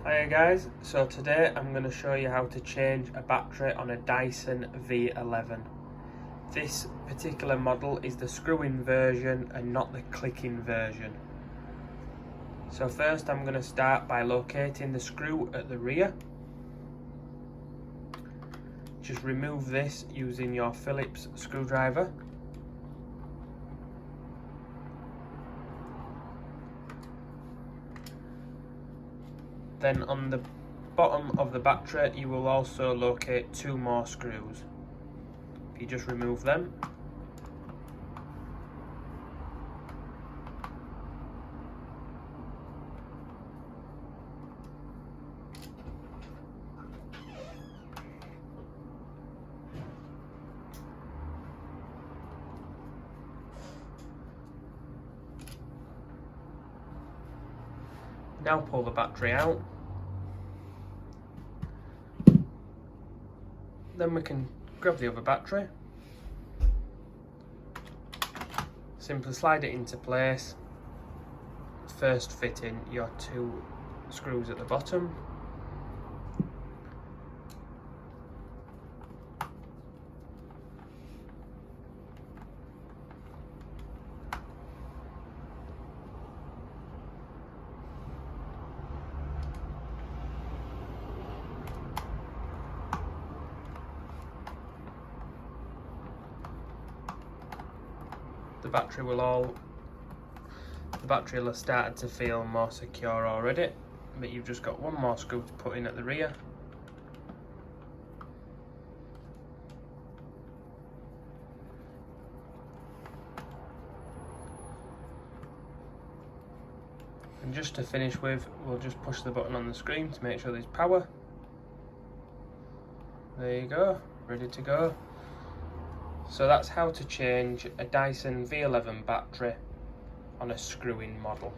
Hiya guys, so today I'm going to show you how to change a battery on a Dyson V11. This particular model is the screw-in version and not the click-in version. So first I'm going to start by locating the screw at the rear. Just remove this using your Phillips screwdriver. Then on the bottom of the battery you will also locate two more screws. You just remove them. Now pull the battery out. Then we can grab the other battery. Simply slide it into place. First fit in your two screws at the bottom. The battery will have started to feel more secure already, but you've just got one more screw to put in at the rear. And just to finish with, we'll just push the button on the screen to make sure there's power. There you go, ready to go. So that's how to change a Dyson V11 battery on a screw-in model.